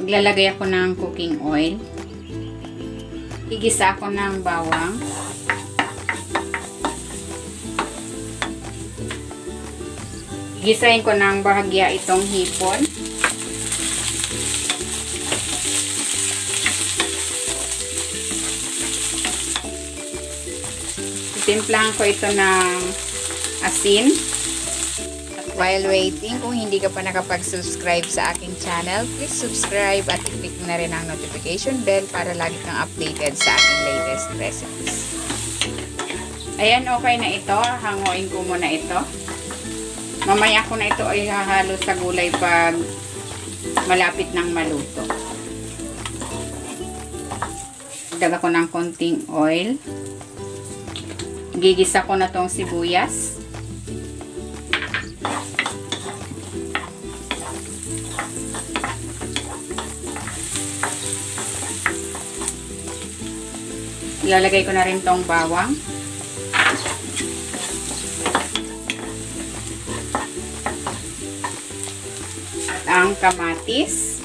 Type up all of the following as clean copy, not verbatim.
Maglalagay ako ng cooking oil. Igisa ako ng bawang. Gisahin ko ng bahagya itong hipon. Timplahan ko ito ng asin. While waiting, kung hindi ka pa nakapag-subscribe sa aking channel, please subscribe at i-click na rin ang notification bell para lagi kang updated sa aking latest recipes. Ayan, okay na ito. Hanguin ko muna ito. Mamaya ko na ito ay hahalo sa gulay pag malapit ng maluto. Daga ko ng konting oil. Gigisa ko na tong sibuyas. Ilalagay ko na rin tong bawang. At ang kamatis.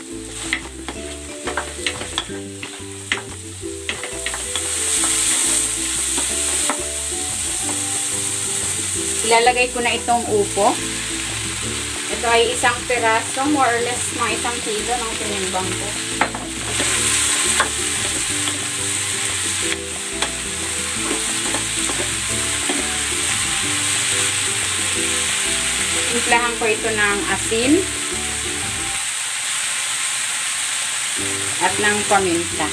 Ilalagay ko na itong upo. Ito ay isang piraso, more or less mga 1 kilo ng tinimbang ko. Timplahan ko ito ng asin at ng paminta.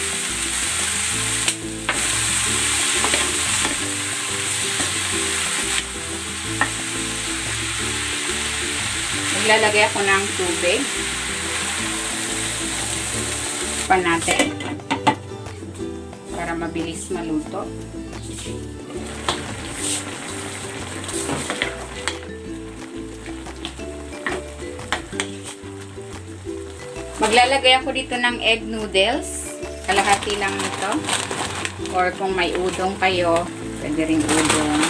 Maglalagay ako ng tubig. Pan natin para mabilis maluto. Maglalagay ako dito ng egg noodles. Kalahati lang nito. Or kung may udong kayo, pwede ring udong.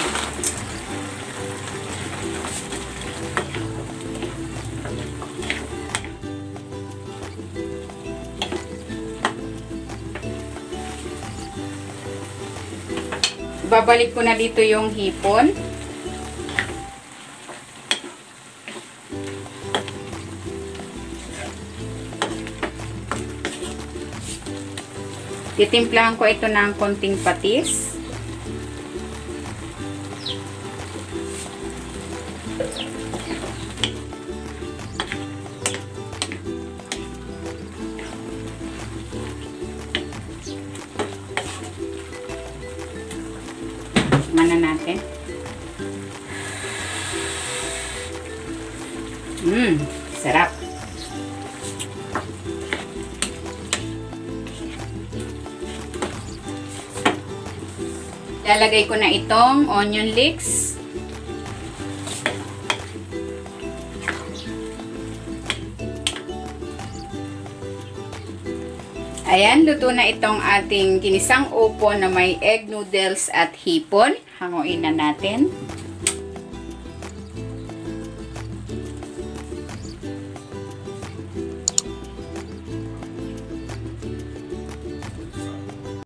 Babalik ko na dito yung hipon. Titimplahan ko ito ng konting patis. Mana natin. Sarap. Lalagay ko na itong onion leeks. Ayan, luto na itong ating ginisang upo na may egg noodles at hipon. Hanguin na natin.